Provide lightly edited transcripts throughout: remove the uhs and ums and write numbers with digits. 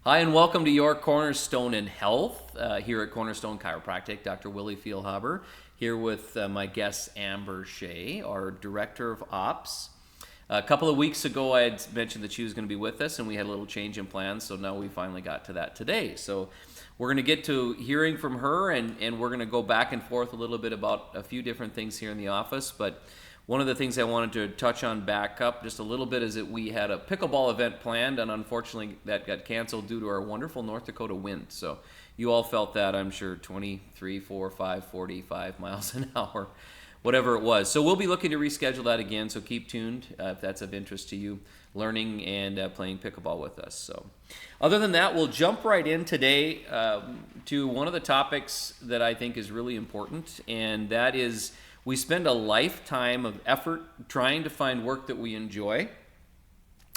Hi, and welcome to your Cornerstone in Health here at CornerStone Chiropractic. Dr. Willie Feelhaber here with my guest Amber Shea, our Director of Ops. A couple of weeks ago, I had mentioned that she was going to be with us, and we had a little change in plans, so now we finally got to that today. So we're going to get to hearing from her, and we're going to go back and forth a little bit about a few different things here in the office, but one of the things I wanted to touch on back up just a little bit is that we had a pickleball event planned, and unfortunately that got canceled due to our wonderful North Dakota wind. So you all felt that, I'm sure, 23, 4, 5, 45 miles an hour, whatever it was. So we'll be looking to reschedule that again, so keep tuned if that's of interest to you, learning and playing pickleball with us. So other than that, we'll jump right in today to one of the topics that I think is really important, and that is we spend a lifetime of effort trying to find work that we enjoy,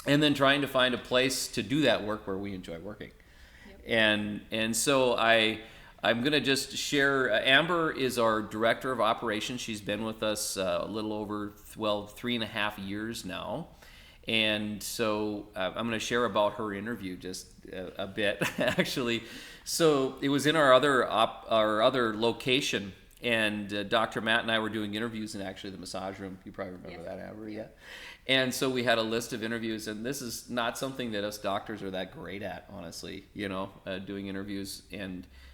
and then trying to find a place to do that work where we enjoy working. Yep. And so I'm going to just share, Amber is our Director of Operations. She's been with us a little over, 3.5 years now. And so I'm going to share about her interview just a bit, actually. So it was in our other location, and Dr. Matt and I were doing interviews in actually the massage room. You probably remember that, Amber, yeah? And so we had a list of interviews, and this is not something that us doctors are that great at, honestly, doing interviews.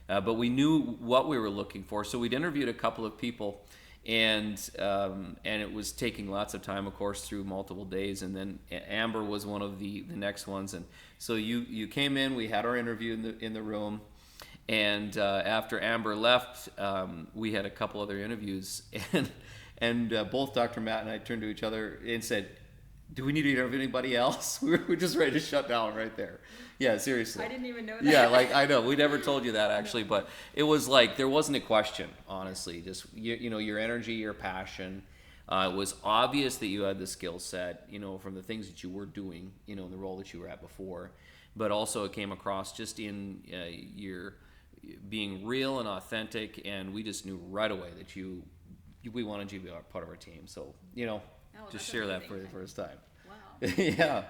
But we knew what we were looking for, so we'd interviewed a couple of people, and it was taking lots of time, of course, through multiple days. And then Amber was one of the next ones, and so you came in. We had our interview in the room. And after Amber left, we had a couple other interviews, and both Dr. Matt and I turned to each other and said, "Do we need to interview anybody else?" We were just ready to shut down right there. Yeah, seriously. I didn't even know that. Yeah, I know we never told you that actually, but it was like there wasn't a question, honestly. Just your energy, your passion. It was obvious that you had the skill set, from the things that you were doing, in the role that you were at before, but also it came across just in your being real and authentic, and we just knew right away that we wanted you to be part of our team. So just share that for the first time. Wow.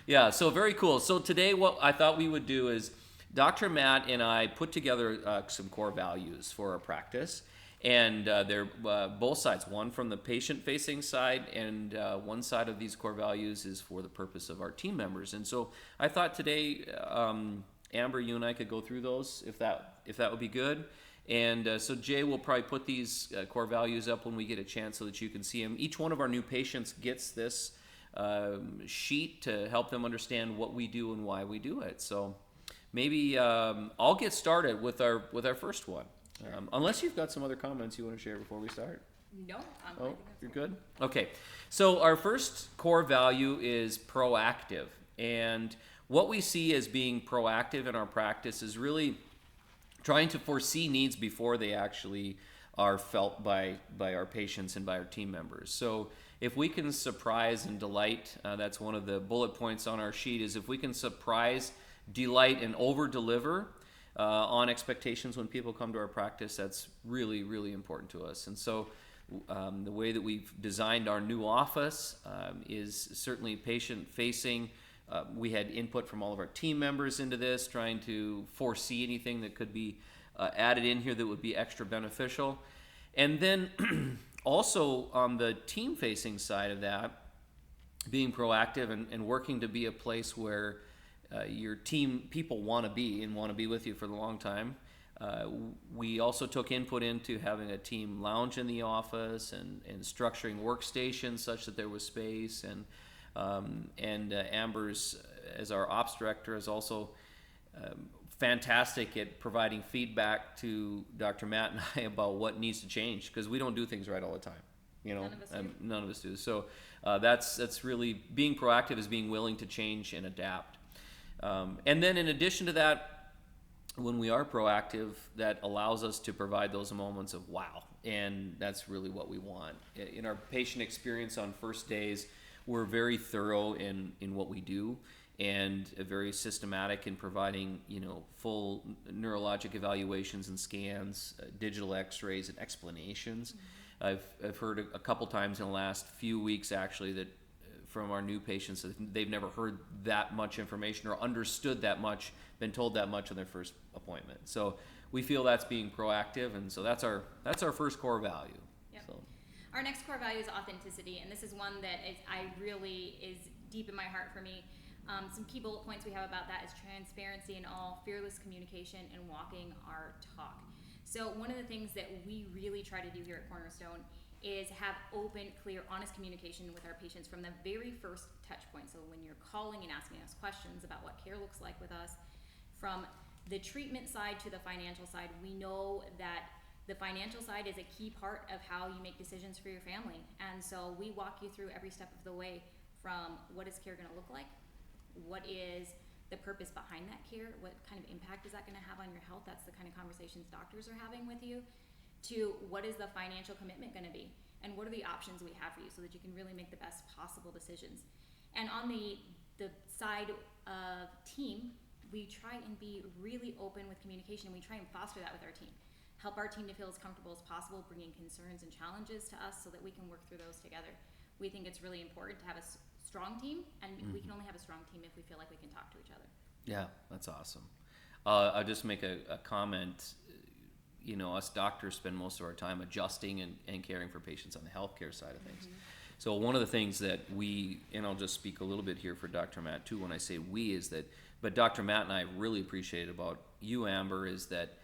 Yeah. So very cool. So today, what I thought we would do is Dr. Matt and I put together some core values for our practice, and they're both sides. One from the patient-facing side, and one side of these core values is for the purpose of our team members. And so I thought today, Amber, you and I could go through those if that would be good. And so Jay will probably put these core values up when we get a chance so that you can see them. Each one of our new patients gets this sheet to help them understand what we do and why we do it. So maybe I'll get started with our first one. Sure. Unless you've got some other comments you want to share before we start. No, You're good? Okay. So our first core value is proactive. And what we see as being proactive in our practice is really trying to foresee needs before they actually are felt by our patients and by our team members. So if we can surprise and delight, that's one of the bullet points on our sheet, is if we can surprise, delight, and over-deliver on expectations when people come to our practice, that's really, really important to us. And so the way that we've designed our new office is certainly patient-facing. We had input from all of our team members into this, trying to foresee anything that could be added in here that would be extra beneficial. And then also on the team-facing side of that, being proactive and working to be a place where your team people want to be and want to be with you for the long time. We also took input into having a team lounge in the office and structuring workstations such that there was space. And Amber's, as our ops director, is also fantastic at providing feedback to Dr. Matt and I about what needs to change, because we don't do things right all the time. None of us do. So that's really being proactive, is being willing to change and adapt. And then in addition to that, when we are proactive, that allows us to provide those moments of wow, and that's really what we want. In our patient experience on first days, we're very thorough in what we do, and very systematic in providing full neurologic evaluations and scans, digital x-rays and explanations. Mm-hmm. I've heard a couple times in the last few weeks actually that from our new patients that they've never heard that much information or understood that much, been told that much on their first appointment. So we feel that's being proactive, and so that's our first core value. Yep. So. Our next core value is authenticity, and this is one that is deep in my heart for me. Some key bullet points we have about that is transparency in all, fearless communication, and walking our talk. So one of the things that we really try to do here at Cornerstone is have open, clear, honest communication with our patients from the very first touch point. So when you're calling and asking us questions about what care looks like with us, from the treatment side to the financial side, we know that the financial side is a key part of how you make decisions for your family. And so we walk you through every step of the way, from what is care going to look like, what is the purpose behind that care, what kind of impact is that going to have on your health, that's the kind of conversations doctors are having with you, to what is the financial commitment going to be, and what are the options we have for you so that you can really make the best possible decisions. And on the side of team, we try and be really open with communication, and we try and foster that with our team. Help our team to feel as comfortable as possible, bringing concerns and challenges to us so that we can work through those together. We think it's really important to have a strong team, and we can only have a strong team if we feel like we can talk to each other. Yeah, that's awesome. I'll just make a comment. You know, us doctors spend most of our time adjusting and caring for patients on the healthcare side of things. So one of the things that and I'll just speak a little bit here for Dr. Matt too when I say we, is that, but Dr. Matt and I really appreciate about you, Amber, is that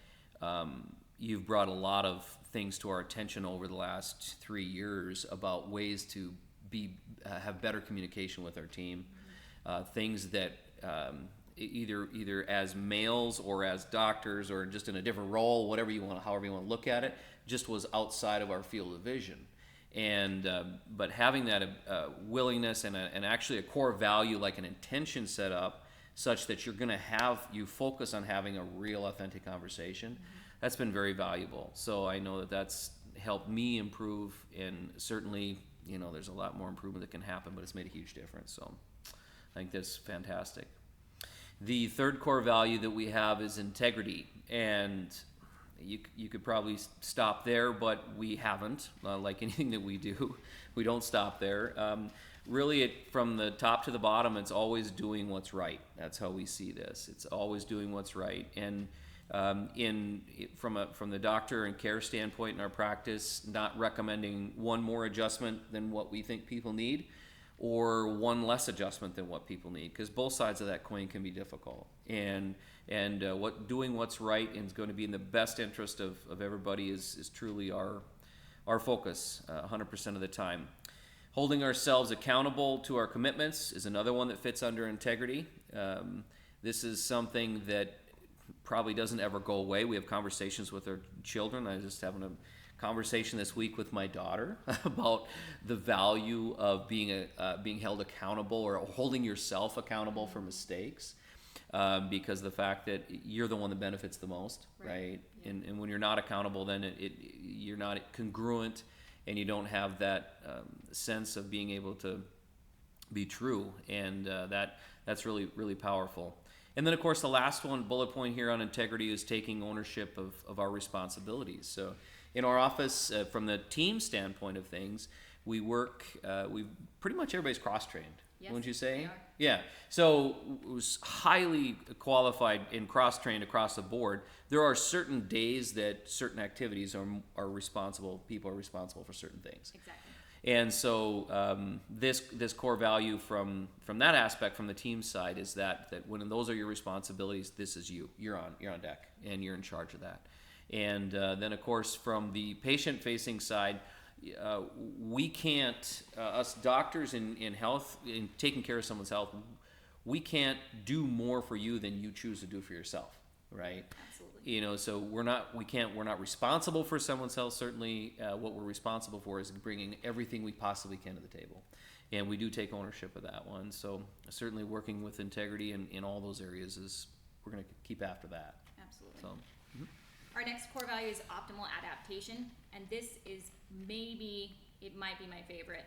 you've brought a lot of things to our attention over the last 3 years about ways to have better communication with our team, things that either as males or as doctors or just in a different role, however you want to look at it, just was outside of our field of vision. And but having that willingness and actually a core value like an intention set up such that you're going to you focus on having a real authentic conversation, that's been very valuable. So I know that that's helped me improve, and certainly, you know, there's a lot more improvement that can happen, but it's made a huge difference. So I think that's fantastic. The third core value that we have is integrity, and you could probably stop there, but we haven't. Like anything that we do, we don't stop there. Really, from the top to the bottom, it's always doing what's right. That's how we see this. It's always doing what's right. And from the doctor and care standpoint in our practice, not recommending one more adjustment than what we think people need, or one less adjustment than what people need, because both sides of that coin can be difficult. And doing what's right and is going to be in the best interest of everybody is truly our focus 100% of the time. Holding ourselves accountable to our commitments is another one that fits under integrity. This is something that probably doesn't ever go away. We have conversations with our children. I was just having a conversation this week with my daughter about the value of being held accountable or holding yourself accountable for mistakes, because the fact that you're the one that benefits the most, right? Yeah. And when you're not accountable, then you're not congruent, and you don't have that sense of being able to be true, and that's really, really powerful. And then, of course, the last one, bullet point here on integrity, is taking ownership of our responsibilities. So in our office, from the team standpoint of things, we pretty much everybody's cross-trained, yes, wouldn't you say? We are. Yeah. So it was highly qualified and cross-trained across the board. There are certain days that certain activities are responsible, people are responsible for certain things. Exactly. And so this core value from that aspect, from the team side, is that when those are your responsibilities, this is you. You're on deck, and you're in charge of that. And then, of course, from the patient-facing side, we can't, us doctors in health, in taking care of someone's health, we can't do more for you than you choose to do for yourself, right? Absolutely. You know, so we're not responsible for someone's health. Certainly, what we're responsible for is bringing everything we possibly can to the table. And we do take ownership of that one. So certainly working with integrity in all those areas we're going to keep after that. Absolutely. So. Our next core value is optimal adaptation, and this is it might be my favorite.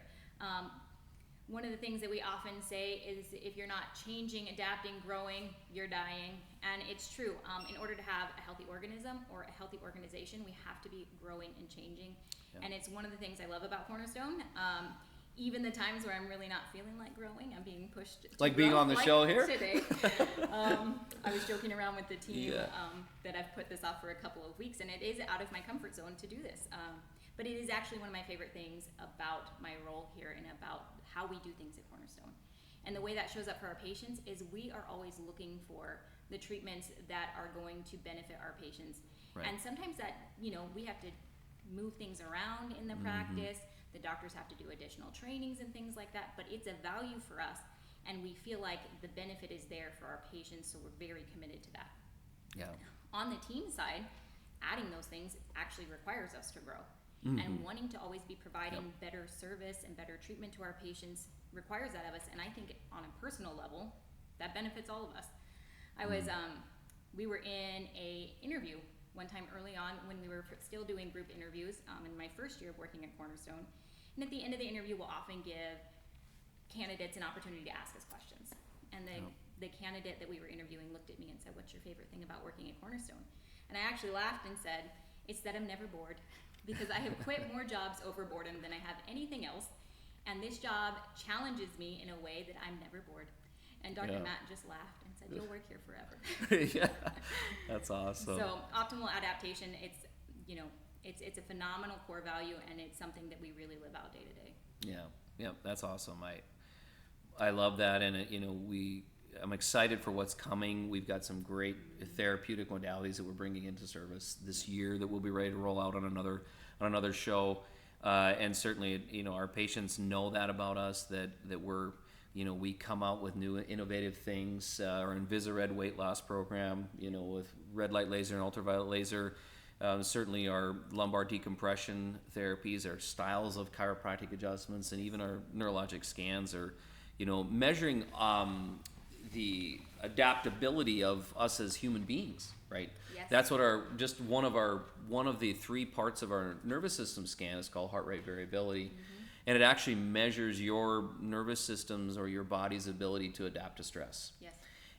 One of the things that we often say is, if you're not changing, adapting, growing, you're dying. And it's true. In order to have a healthy organism or a healthy organization, we have to be growing and changing. Yeah. And it's one of the things I love about Cornerstone. even the times where I'm really not feeling like growing, I'm being pushed to Like grow, being on the show here? Today. I was joking around with the team that I've put this off for a couple of weeks, and it is out of my comfort zone to do this. But it is actually one of my favorite things about my role here and about how we do things at Cornerstone. And the way that shows up for our patients is we are always looking for the treatments that are going to benefit our patients. Right. And sometimes that, we have to move things around in the practice. The doctors have to do additional trainings and things like that, but it's a value for us, and we feel like the benefit is there for our patients, so we're very committed to that. Yeah. On the team side, adding those things actually requires us to grow. And wanting to always be providing better service and better treatment to our patients requires that of us, and I think on a personal level, that benefits all of us. I was, we were in a interview one time early on when we were still doing group interviews in my first year of working at Cornerstone. And at the end of the interview, we'll often give candidates an opportunity to ask us questions. And the candidate that we were interviewing looked at me and said, "What's your favorite thing about working at Cornerstone?" And I actually laughed and said, "It's that I'm never bored, because I have quit more jobs over boredom than I have anything else. And this job challenges me in a way that I'm never bored." And Dr. Matt just laughed and said, "You'll work here forever." Yeah, that's awesome. So optimal adaptation, it's a phenomenal core value, and it's something that we really live out day to day. Yeah, that's awesome. I love that, and I'm excited for what's coming. We've got some great therapeutic modalities that we're bringing into service this year that we'll be ready to roll out on another show. And certainly, our patients know that about us, that we're, we come out with new innovative things. Our Invisared weight loss program, with red light laser and ultraviolet laser. Certainly our lumbar decompression therapies, our styles of chiropractic adjustments, and even our neurologic scans are, measuring the adaptability of us as human beings, right? Yes. That's what one of the 3 parts of our nervous system scan is called heart rate variability. And it actually measures your nervous system's or your body's ability to adapt to stress. Yes.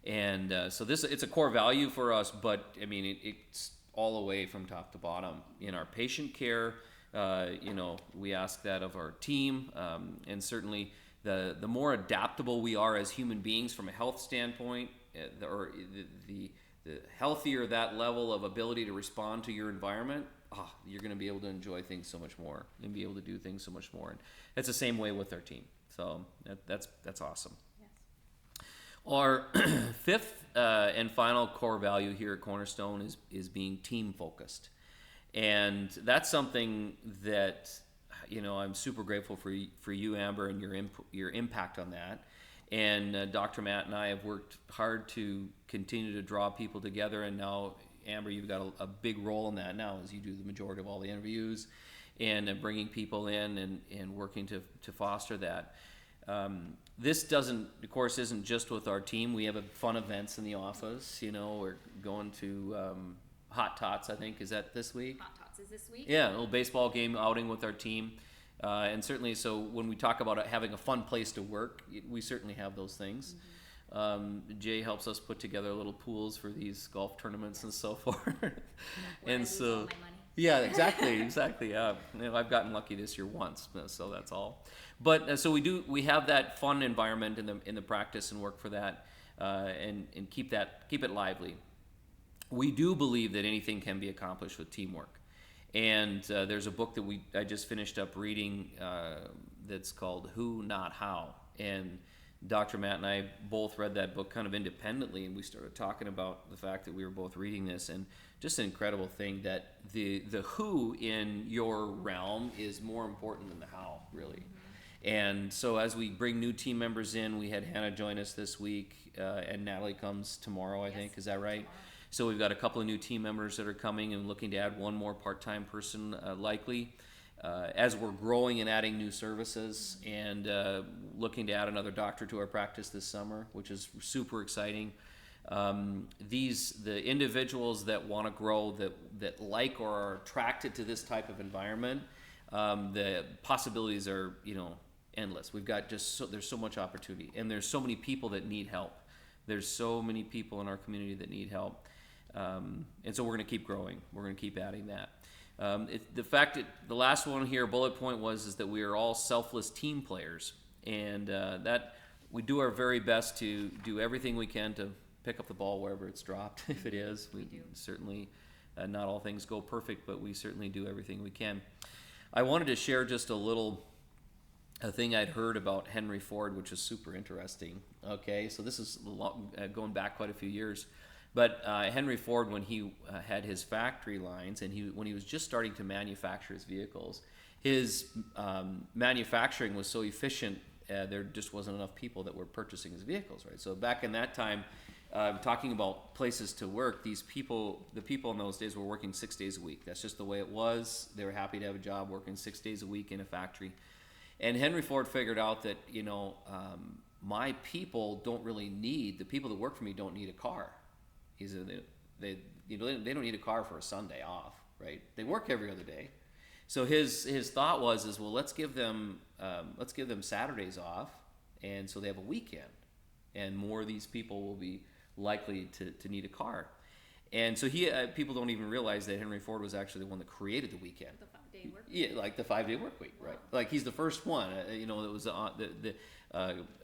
And so it's a core value for us, but I mean, it's all the way from top to bottom. In our patient care, we ask that of our team, and certainly the more adaptable we are as human beings from a health standpoint, the healthier that level of ability to respond to your environment, you're going to be able to enjoy things so much more and be able to do things so much more. And it's the same way with our team. So that's awesome. Yes. Our 5th and final core value here at Cornerstone is being team focused. And that's something that, I'm super grateful for you, Amber, and your impact on that. And Dr. Matt and I have worked hard to continue to draw people together. And now, Amber, you've got a big role in that now, as you do the majority of all the interviews and bringing people in and working to foster that. This of course, isn't just with our team. We have fun events in the office. We're going to Hot Tots, I think. Is that this week? Hot Tots is this week. Yeah, a little baseball game outing with our team. And certainly, so when we talk about having a fun place to work, we certainly have those things. Jay helps us put together little pools for these golf tournaments and so forth. And so, all my money. Yeah, exactly. Yeah, I've gotten lucky this year once, so that's all. But so we have that fun environment in the practice and work for that, and keep it lively. We do believe that anything can be accomplished with teamwork. And there's a book that I just finished up reading that's called Who, Not How. And Dr. Matt and I both read that book kind of independently, and we started talking about the fact that we were both reading this, and just an incredible thing that the who in your realm is more important than the how, really. And so as we bring new team members in, we had Hannah join us this week, and Natalie comes tomorrow, I think. Is that right? Tomorrow. So we've got a couple of new team members that are coming and looking to add one more part-time person likely. As we're growing and adding new services, and looking to add another doctor to our practice this summer, which is super exciting. The individuals that want to grow, that like or are attracted to this type of environment, the possibilities are endless. We've got there's so much opportunity, and there's so many people that need help. There's so many people in our community that need help. And so we're going to keep growing. We're going to keep adding that. The fact that the last one here, bullet point is that we are all selfless team players, and that we do our very best to do everything we can to pick up the ball wherever it's dropped. If it is, we do. certainly not all things go perfect, but we certainly do everything we can. I wanted to share just a thing I'd heard about Henry Ford, which is super interesting. Okay, so this is going back quite a few years. But Henry Ford, when he had his factory lines and when he was just starting to manufacture his vehicles, his manufacturing was so efficient, there just wasn't enough people that were purchasing his vehicles, right? So back in that time, talking about places to work, the people in those days were working 6 days a week. That's just the way it was. They were happy to have a job working 6 days a week in a factory. And Henry Ford figured out that, my people the people that work for me don't need a car. He said they don't need a car for a Sunday off, right? They work every other day. So his thought was well, let's give them Saturdays off, and so they have a weekend, and more of these people will be likely to need a car. And so people don't even realize that Henry Ford was actually the one that created the weekend. The 5-day work week. Yeah, like the 5-day work week, right? Like he's the first one, that was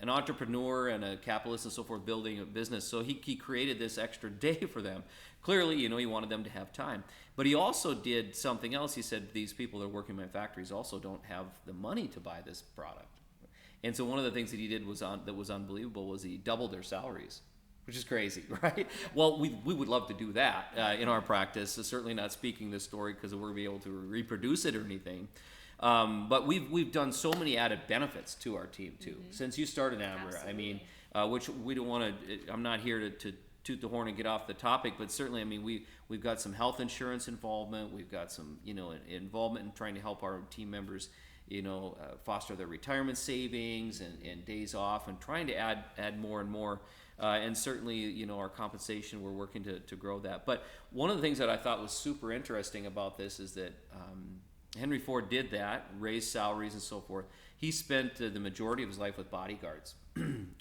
an entrepreneur and a capitalist and so forth, building a business. So he created this extra day for them. Clearly, he wanted them to have time. But he also did something else. He said these people that are working in my factories also don't have the money to buy this product. And so one of the things that he did that was unbelievable was he doubled their salaries, which is crazy, right? Well, we would love to do that in our practice. So certainly not speaking this story because we're going to be able to reproduce it or anything. But we've done so many added benefits to our team too. Mm-hmm. Since you started, Amber. Absolutely. I mean, which we don't want to. I'm not here to toot the horn and get off the topic, but certainly, I mean, we've got some health insurance involvement. We've got some involvement in trying to help our team members foster their retirement savings and days off, and trying to add more and more. And certainly, our compensation, we're working to grow that. But one of the things that I thought was super interesting about this is that Henry Ford did that, raised salaries and so forth. He spent the majority of his life with bodyguards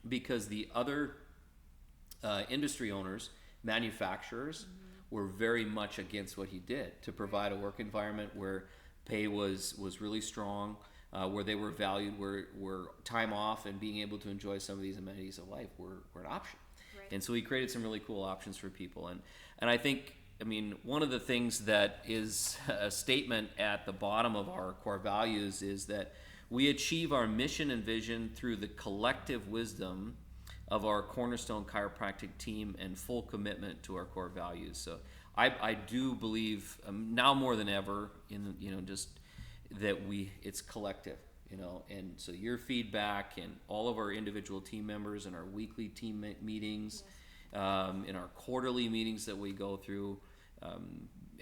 because the other industry owners, manufacturers, were very much against what he did to provide a work environment where pay was really strong, where they were valued, where time off and being able to enjoy some of these amenities of life were an option. Right. And so he created some really cool options for people. And I think, one of the things that is a statement at the bottom of our core values is that we achieve our mission and vision through the collective wisdom of our CornerStone Chiropractic team and full commitment to our core values. So I do believe now more than ever just that it's collective, and so your feedback and all of our individual team members and our weekly team meetings, in our quarterly meetings that we go through,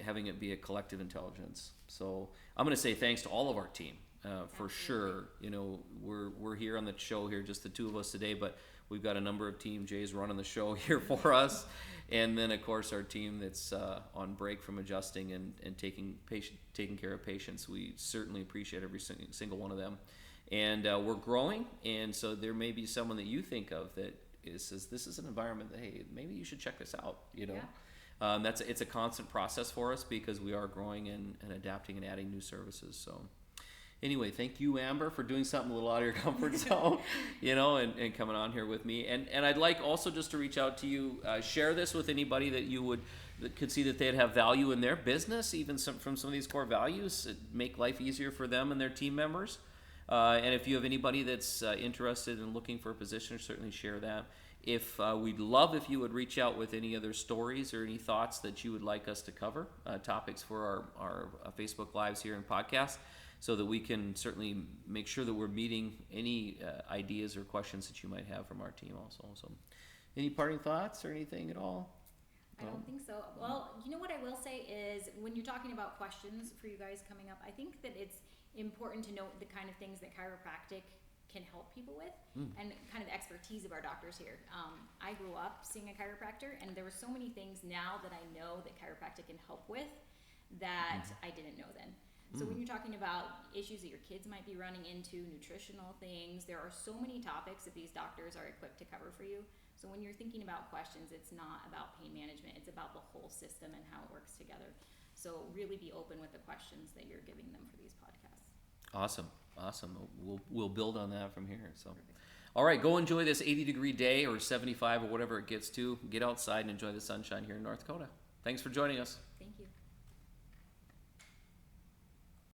having it be a collective intelligence. So I'm going to say thanks to all of our team for sure. We're here on the show here, just the two of us today, but we've got a number of team. Jay's running the show here for us, and then of course our team that's on break from adjusting and taking care of patients. We certainly appreciate every single one of them, and we're growing. And so there may be someone that you think of that says this is an environment that, hey, maybe you should check this out. It's a constant process for us because we are growing and adapting and adding new services. So anyway, thank you, Amber, for doing something a little out of your comfort zone, and coming on here with me. And I'd like also just to reach out to you, share this with anybody that could see that they'd have value in their business, even from some of these core values, make life easier for them and their team members. And if you have anybody that's interested in looking for a position, certainly share that. We'd love if you would reach out with any other stories or any thoughts that you would like us to cover, topics for our Facebook Lives here and podcasts, so that we can certainly make sure that we're meeting any ideas or questions that you might have from our team also. So any parting thoughts or anything at all? I don't think so. Well, what I will say is when you're talking about questions for you guys coming up, I think that it's important to note the kind of things that chiropractic can help people with and kind of the expertise of our doctors here. I grew up seeing a chiropractor, and there were so many things now that I know that chiropractic can help with that I didn't know then. So when you're talking about issues that your kids might be running into, nutritional things, there are so many topics that these doctors are equipped to cover for you. So when you're thinking about questions, it's not about pain management, it's about the whole system and how it works together. So really be open with the questions that you're giving them for these podcasts. Awesome. We'll build on that from here. So, all right, go enjoy this 80-degree day or 75 or whatever it gets to. Get outside and enjoy the sunshine here in North Dakota. Thanks for joining us. Thank you.